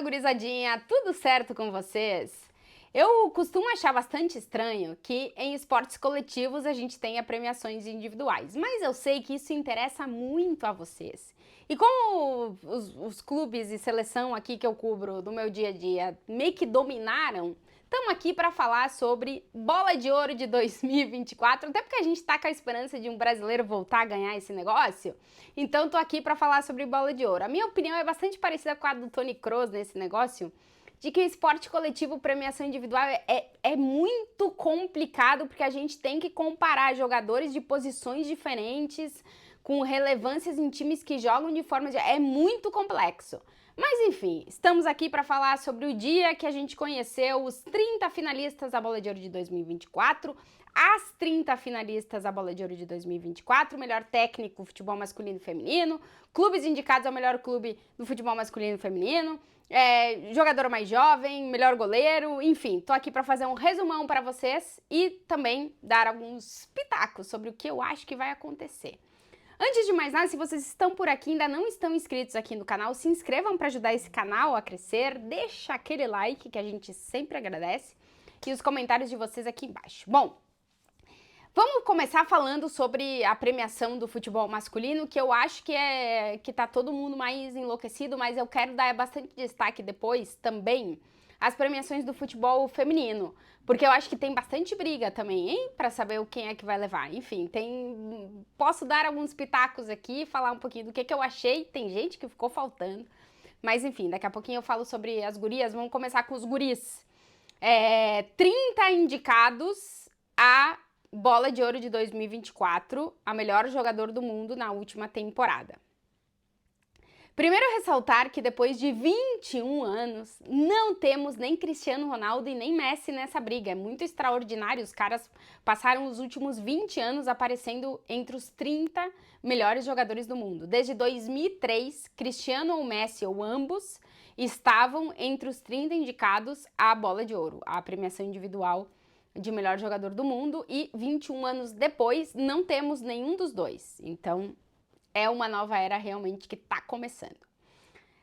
Fala, gurizadinha, tudo certo com vocês? Eu costumo achar bastante estranho que em esportes coletivos a gente tenha premiações individuais, mas eu sei que isso interessa muito a vocês. E como os clubes e seleção aqui que eu cubro do meu dia a dia meio que dominaram, estamos aqui para falar sobre Bola de Ouro de 2024, até porque a gente está com a esperança de um brasileiro voltar a ganhar esse negócio. Então tô aqui para falar sobre Bola de Ouro. A minha opinião é bastante parecida com a do Tony Kroos nesse negócio, de que o esporte coletivo, premiação individual é muito complicado, porque a gente tem que comparar jogadores de posições diferentes, com relevâncias em times que jogam de forma... É muito complexo. Mas enfim, estamos aqui para falar sobre o dia que a gente conheceu os 30 finalistas da Bola de Ouro de 2024, as 30 finalistas da Bola de Ouro de 2024, melhor técnico, futebol masculino e feminino, clubes indicados ao melhor clube do futebol masculino e feminino, jogador mais jovem, melhor goleiro, enfim, tô aqui para fazer um resumão para vocês e também dar alguns pitacos sobre o que eu acho que vai acontecer. Antes de mais nada, se vocês estão por aqui e ainda não estão inscritos aqui no canal, se inscrevam para ajudar esse canal a crescer, deixa aquele like que a gente sempre agradece e os comentários de vocês aqui embaixo. Bom, vamos começar falando sobre a premiação do futebol masculino, que eu acho que tá todo mundo mais enlouquecido, mas eu quero dar bastante destaque depois também às premiações do futebol feminino, porque eu acho que tem bastante briga também, hein, para saber quem é que vai levar. Enfim, posso dar alguns pitacos aqui, falar um pouquinho do que eu achei, tem gente que ficou faltando, mas enfim, daqui a pouquinho eu falo sobre as gurias, vamos começar com os guris. 30 indicados a Bola de Ouro de 2024, a melhor jogador do mundo na última temporada. Primeiro ressaltar que depois de 21 anos, não temos nem Cristiano Ronaldo e nem Messi nessa briga. É muito extraordinário, os caras passaram os últimos 20 anos aparecendo entre os 30 melhores jogadores do mundo. Desde 2003, Cristiano ou Messi, ou ambos, estavam entre os 30 indicados à Bola de Ouro, a premiação individual de melhor jogador do mundo, e 21 anos depois não temos nenhum dos dois. Então é uma nova era realmente que está começando.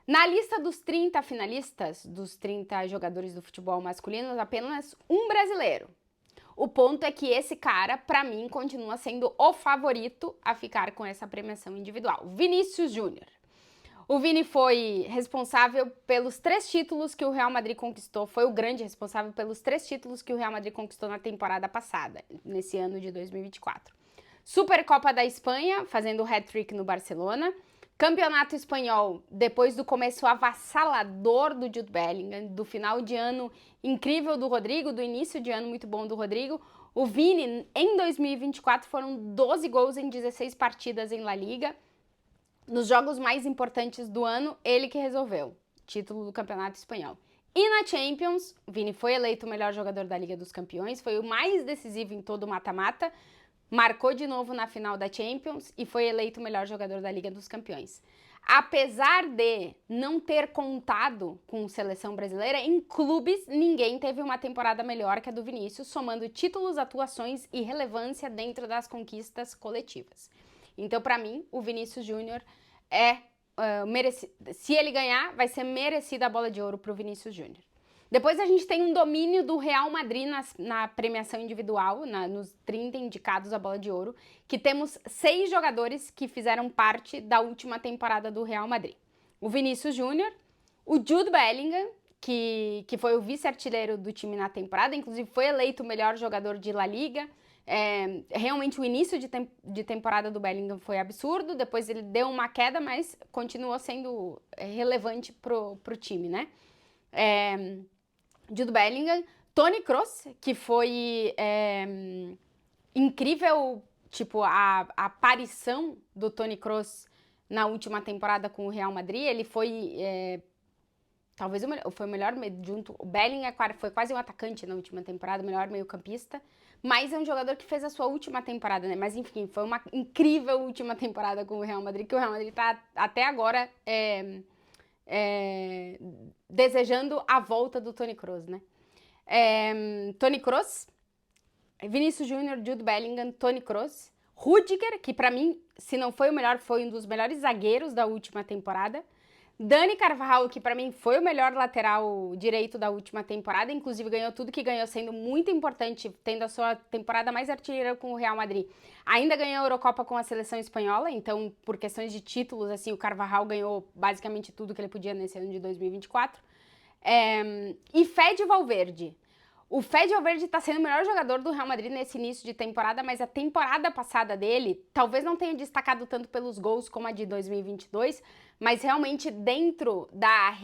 Na lista dos 30 finalistas, dos 30 jogadores do futebol masculino, apenas um brasileiro. O ponto é que esse cara, para mim, continua sendo o favorito a ficar com essa premiação individual. Vinícius Júnior. O Vini foi responsável pelos 3 títulos que o Real Madrid conquistou, foi o grande responsável pelos 3 títulos que o Real Madrid conquistou na temporada passada, nesse ano de 2024. Supercopa da Espanha, fazendo o hat-trick no Barcelona. Campeonato Espanhol, depois do começo avassalador do Jude Bellingham, do final de ano incrível do Rodrigo, do início de ano muito bom do Rodrigo. O Vini, em 2024, foram 12 gols em 16 partidas em La Liga. Nos jogos mais importantes do ano, ele que resolveu. Título do Campeonato Espanhol. E na Champions, o Vini foi eleito o melhor jogador da Liga dos Campeões, foi o mais decisivo em todo o mata-mata, marcou de novo na final da Champions e foi eleito o melhor jogador da Liga dos Campeões. Apesar de não ter contado com seleção brasileira, em clubes ninguém teve uma temporada melhor que a do Vinícius, somando títulos, atuações e relevância dentro das conquistas coletivas. Então, para mim, o Vinícius Júnior merecido. Se ele ganhar, vai ser merecida a Bola de Ouro para o Vinícius Júnior. Depois a gente tem um domínio do Real Madrid na premiação individual, nos 30 indicados à Bola de Ouro, que temos 6 jogadores que fizeram parte da última temporada do Real Madrid. O Vinícius Júnior, o Jude Bellingham, que foi o vice-artilheiro do time na temporada, inclusive foi eleito o melhor jogador de La Liga. Realmente o início de temporada do Bellingham foi absurdo, depois ele deu uma queda, mas continuou sendo relevante pro time, né? Jude Bellingham, Tony Kroos, que foi incrível, tipo, a aparição do Tony Kroos na última temporada com o Real Madrid. Ele foi talvez foi o melhor, junto, o Bellingham foi quase um atacante na última temporada, o melhor meio-campista, mas é um jogador que fez a sua última temporada, né? Mas enfim, foi uma incrível última temporada com o Real Madrid, que o Real Madrid tá até agora desejando a volta do Tony Kroos, né? Tony Kroos, Vinícius Júnior, Jude Bellingham, Tony Kroos, Rudiger, que pra mim, se não foi o melhor, foi um dos melhores zagueiros da última temporada, Dani Carvajal, que pra mim foi o melhor lateral direito da última temporada, inclusive ganhou tudo que ganhou, sendo muito importante, tendo a sua temporada mais artilheira com o Real Madrid. Ainda ganhou a Eurocopa com a seleção espanhola, então por questões de títulos, assim, o Carvajal ganhou basicamente tudo que ele podia nesse ano de 2024. E Fede Valverde. O Fede Valverde está sendo o melhor jogador do Real Madrid nesse início de temporada, mas a temporada passada dele talvez não tenha destacado tanto pelos gols como a de 2022, mas realmente dentro da...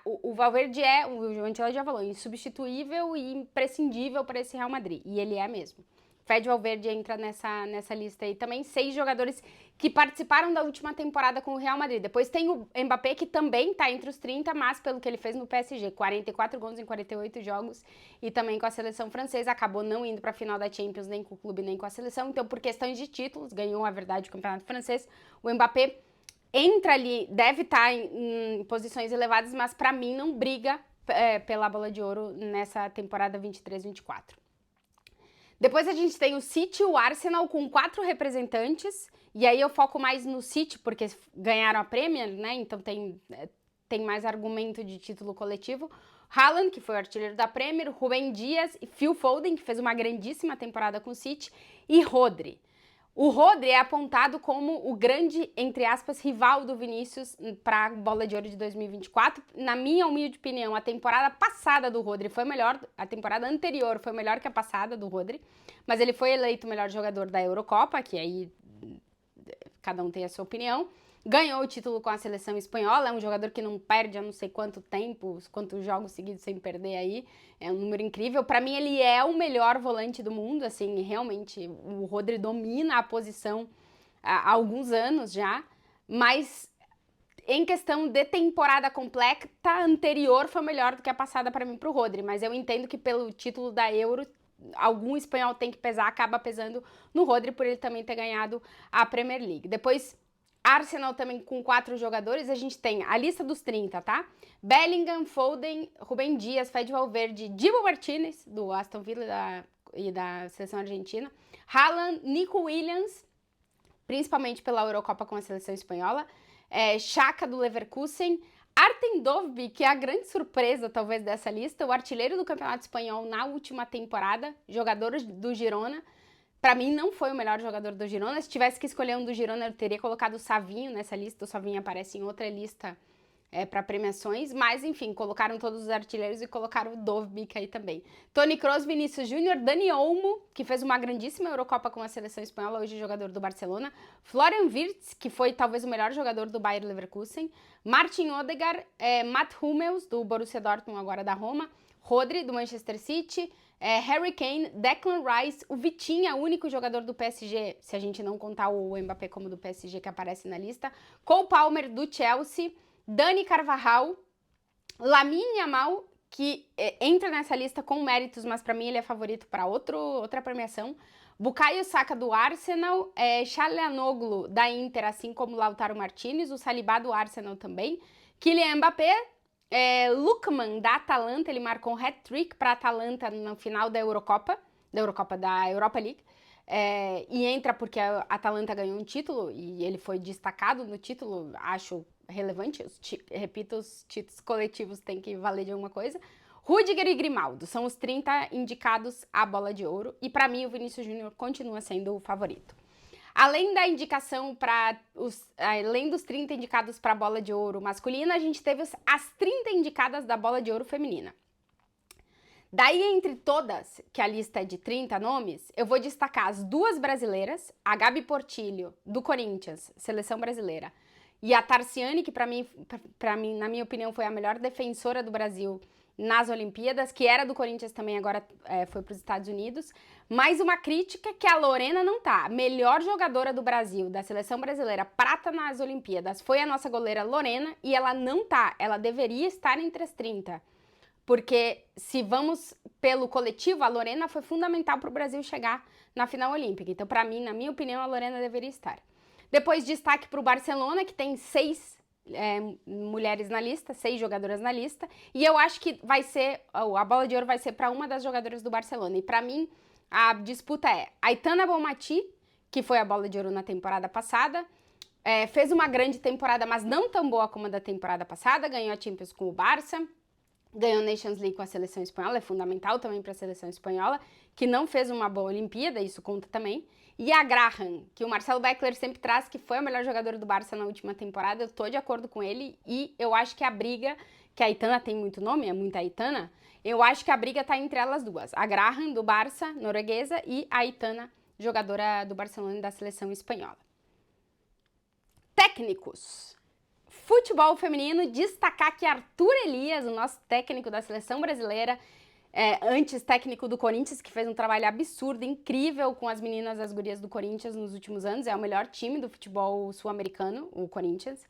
o Valverde é, o Ancelotti já falou, insubstituível e imprescindível para esse Real Madrid, e ele é mesmo. Fede Valverde entra nessa lista aí também, 6 jogadores que participaram da última temporada com o Real Madrid. Depois tem o Mbappé, que também está entre os 30, mas pelo que ele fez no PSG, 44 gols em 48 jogos, e também com a seleção francesa, acabou não indo para a final da Champions, nem com o clube, nem com a seleção. Então, por questões de títulos, ganhou, a verdade, o campeonato francês. O Mbappé entra ali, deve estar em posições elevadas, mas para mim não briga pela bola de ouro nessa temporada 23-24. Depois a gente tem o City e o Arsenal com 4 representantes, e aí eu foco mais no City, porque ganharam a Premier, né, então tem mais argumento de título coletivo. Haaland, que foi o artilheiro da Premier, Rúben Dias e Phil Foden, que fez uma grandíssima temporada com o City, e Rodri. O Rodri é apontado como o grande, entre aspas, rival do Vinícius para a bola de ouro de 2024. Na minha humilde opinião, a temporada passada do Rodri foi melhor, a temporada anterior foi melhor que a passada do Rodri, mas ele foi eleito o melhor jogador da Eurocopa, que aí cada um tem a sua opinião. Ganhou o título com a seleção espanhola, é um jogador que não perde há não sei quanto tempo, quantos jogos seguidos sem perder aí, é um número incrível. Para mim ele é o melhor volante do mundo, assim, realmente o Rodri domina a posição há alguns anos já, mas em questão de temporada completa, a anterior foi melhor do que a passada para mim pro Rodri, mas eu entendo que pelo título da Euro, algum espanhol tem que pesar, acaba pesando no Rodri por ele também ter ganhado a Premier League. Depois Arsenal também com 4 jogadores, a gente tem a lista dos 30, tá? Bellingham, Foden, Rúben Dias, Fede Valverde, Dibu Martínez, do Aston Villa e da seleção argentina, Haaland, Nico Williams, principalmente pela Eurocopa com a seleção espanhola, Xhaka do Leverkusen, Artem Dovby, que é a grande surpresa talvez dessa lista, o artilheiro do campeonato espanhol na última temporada, jogador do Girona. Pra mim, não foi o melhor jogador do Girona. Se tivesse que escolher um do Girona, eu teria colocado o Savinho nessa lista. O Savinho aparece em outra lista para premiações. Mas, enfim, colocaram todos os artilheiros e colocaram o Dovbyk aí também. Toni Kroos, Vinícius Júnior, Dani Olmo, que fez uma grandíssima Eurocopa com a seleção espanhola, hoje jogador do Barcelona. Florian Wirtz, que foi talvez o melhor jogador do Bayer Leverkusen. Martin Odegaard, Matt Hummels, do Borussia Dortmund, agora da Roma. Rodri, do Manchester City. Harry Kane, Declan Rice, o Vitinha, o único jogador do PSG, se a gente não contar o Mbappé como do PSG que aparece na lista, Cole Palmer, do Chelsea, Dani Carvajal, Lamine Yamal, que entra nessa lista com méritos, mas para mim ele é favorito para outra premiação, Bukayo Saka, do Arsenal, Çalhanoğlu, da Inter, assim como Lautaro Martinez, o Saliba, do Arsenal também, Kylian Mbappé, Lookman, da Atalanta, ele marcou um hat-trick para a Atalanta no final da Europa League, e entra porque a Atalanta ganhou um título e ele foi destacado no título, acho relevante, repito, os títulos coletivos têm que valer de alguma coisa. Rüdiger e Grimaldo são os 30 indicados à bola de ouro e para mim o Vinícius Júnior continua sendo o favorito. Além da indicação além dos 30 indicados para a bola de ouro masculina, a gente teve as 30 indicadas da bola de ouro feminina. Daí, entre todas, que a lista é de 30 nomes, eu vou destacar as 2 brasileiras, a Gabi Portillo, do Corinthians, seleção brasileira, e a Tarciane, que para mim, na minha opinião, foi a melhor defensora do Brasil nas Olimpíadas, que era do Corinthians também, agora foi para os Estados Unidos. Mais uma crítica que a Lorena não tá. A melhor jogadora do Brasil, da seleção brasileira, prata nas Olimpíadas, foi a nossa goleira Lorena e ela não tá. Ela deveria estar entre as 30. Porque se vamos pelo coletivo, a Lorena foi fundamental para o Brasil chegar na final olímpica. Então, para mim, na minha opinião, a Lorena deveria estar. Depois, destaque para o Barcelona, que tem 6 mulheres na lista, 6 jogadoras na lista, e eu acho que a bola de ouro vai ser para uma das jogadoras do Barcelona, e para mim a disputa é Aitana Bonmatí, que foi a bola de ouro na temporada passada, Fez uma grande temporada, mas não tão boa como a da temporada passada, ganhou a Champions com o Barça, ganhou a Nations League com a seleção espanhola, é fundamental também para a seleção espanhola, que não fez uma boa Olimpíada, isso conta também. E a Graham, que o Marcelo Beckler sempre traz, que foi a melhor jogadora do Barça na última temporada, eu tô de acordo com ele, e eu acho que a briga, que a Aitana tem muito nome, é muita Aitana, eu acho que a briga tá entre elas duas. A Graham, do Barça, norueguesa, e a Aitana, jogadora do Barcelona e da seleção espanhola. Técnicos. Futebol feminino, destacar que Arthur Elias, o nosso técnico da seleção brasileira, antes técnico do Corinthians, que fez um trabalho absurdo, incrível com as meninas, as gurias do Corinthians nos últimos anos, é o melhor time do futebol sul-americano, o Corinthians,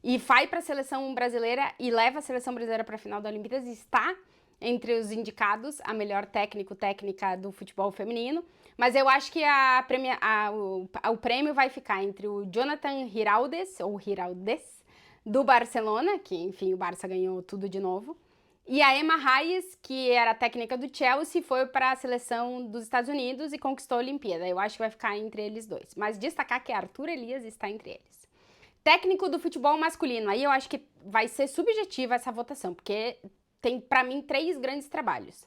e vai para a seleção brasileira e leva a seleção brasileira para a final da Olimpíadas e está entre os indicados a melhor técnica do futebol feminino, mas eu acho que o prêmio vai ficar entre o Jonathan Giraldes, do Barcelona, que enfim, o Barça ganhou tudo de novo, e a Emma Hayes, que era a técnica do Chelsea, foi para a seleção dos Estados Unidos e conquistou a Olimpíada. Eu acho que vai ficar entre eles dois, mas destacar que Arthur Elias está entre eles. Técnico do futebol masculino, aí eu acho que vai ser subjetiva essa votação, porque tem, para mim, 3 grandes trabalhos.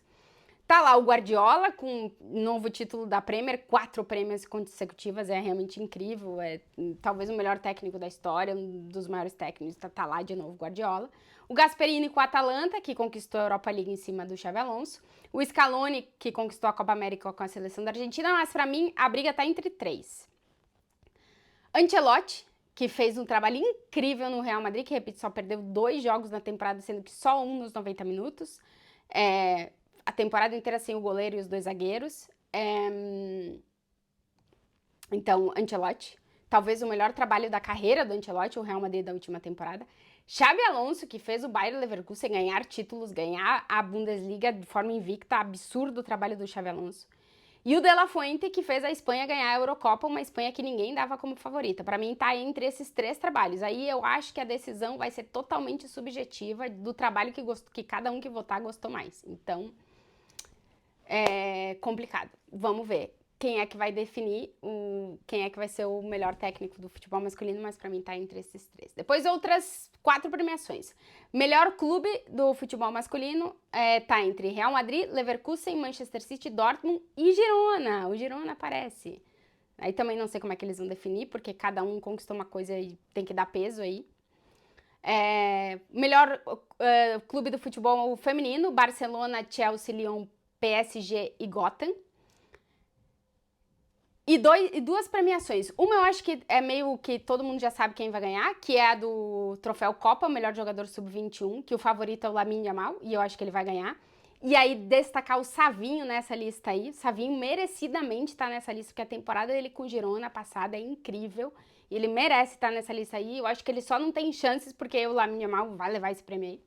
Tá lá o Guardiola com um novo título da Premier, 4 prêmios consecutivas, é realmente incrível, é talvez o melhor técnico da história, um dos maiores técnicos, tá lá de novo o Guardiola. O Gasperini com a Atalanta, que conquistou a Europa League em cima do Xabi Alonso. O Scaloni, que conquistou a Copa América com a seleção da Argentina, mas pra mim a briga tá entre 3. Ancelotti, que fez um trabalho incrível no Real Madrid, que, repito, só perdeu 2 jogos na temporada, sendo que só um nos 90 minutos. A temporada inteira sem o goleiro e os 2 zagueiros. Então, Ancelotti. Talvez o melhor trabalho da carreira do Ancelotti, o Real Madrid da última temporada. Xabi Alonso, que fez o Bayer Leverkusen ganhar títulos, ganhar a Bundesliga de forma invicta. Absurdo o trabalho do Xabi Alonso. E o De La Fuente, que fez a Espanha ganhar a Eurocopa, uma Espanha que ninguém dava como favorita. Para mim, tá entre esses 3 trabalhos. Aí eu acho que a decisão vai ser totalmente subjetiva do trabalho que cada um que votar gostou mais. Então, é complicado. Vamos ver quem é que vai definir quem é que vai ser o melhor técnico do futebol masculino, mas pra mim tá entre esses 3. Depois outras 4 premiações. Melhor clube do futebol masculino tá entre Real Madrid, Leverkusen, Manchester City, Dortmund e Girona. O Girona aparece. Aí também não sei como é que eles vão definir, porque cada um conquistou uma coisa e tem que dar peso aí. Melhor clube do futebol feminino, Barcelona, Chelsea, Lyon, PSG e Gotham. E 2 premiações. Uma eu acho que é meio que todo mundo já sabe quem vai ganhar, que é a do Troféu Copa, melhor jogador sub-21, que o favorito é o Lamine Yamal, e eu acho que ele vai ganhar. E aí destacar o Savinho nessa lista aí. Savinho merecidamente tá nessa lista, porque a temporada dele com o Girona passada é incrível. E ele merece estar nessa lista aí. Eu acho que ele só não tem chances, porque o Lamine Yamal vai levar esse prêmio aí.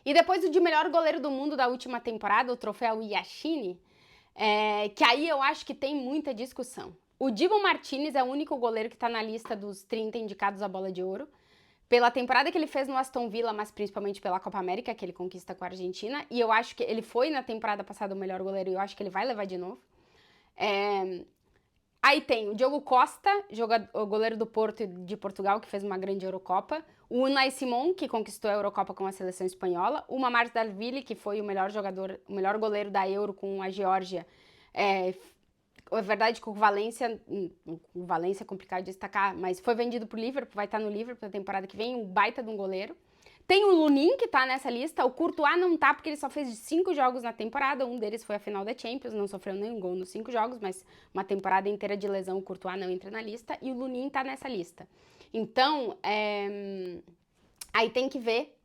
E depois o de melhor goleiro do mundo da última temporada, o Troféu Yashini, que aí eu acho que tem muita discussão. O Dibu Martínez é o único goleiro que tá na lista dos 30 indicados à Bola de Ouro. Pela temporada que ele fez no Aston Villa, mas principalmente pela Copa América, que ele conquista com a Argentina. E eu acho que ele foi na temporada passada o melhor goleiro e eu acho que ele vai levar de novo. Aí tem o Diogo Costa, o goleiro do Porto de Portugal, que fez uma grande Eurocopa. O Unai Simon, que conquistou a Eurocopa com a seleção espanhola. O Mamardashvili, que foi o melhor goleiro da Euro com a Geórgia. É verdade que o Valência é complicado de destacar, mas foi vendido pro Liverpool, vai estar no Liverpool na temporada que vem, um baita de um goleiro. Tem o Lunin, que tá nessa lista, o Courtois não tá, porque ele só fez 5 jogos na temporada, um deles foi a final da Champions, não sofreu nenhum gol nos 5 jogos, mas uma temporada inteira de lesão, o Courtois não entra na lista, e o Lunin tá nessa lista. Então, aí tem que ver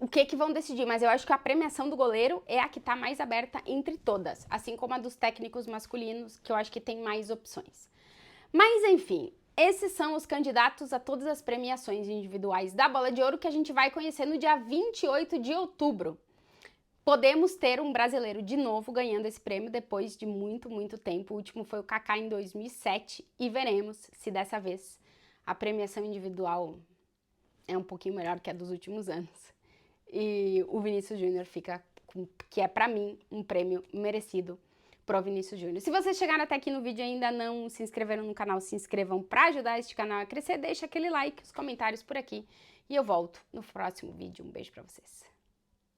o que vão decidir, mas eu acho que a premiação do goleiro é a que tá mais aberta entre todas, assim como a dos técnicos masculinos, que eu acho que tem mais opções. Mas, enfim, esses são os candidatos a todas as premiações individuais da Bola de Ouro que a gente vai conhecer no dia 28 de outubro. Podemos ter um brasileiro de novo ganhando esse prêmio depois de muito, muito tempo. O último foi o Kaká em 2007 e veremos se dessa vez a premiação individual é um pouquinho melhor que a dos últimos anos. E o Vinícius Júnior fica com, que é pra mim, um prêmio merecido pro Vinícius Júnior. Se vocês chegaram até aqui no vídeo e ainda não se inscreveram no canal, se inscrevam para ajudar este canal a crescer, deixa aquele like, os comentários por aqui e eu volto no próximo vídeo. Um beijo pra vocês.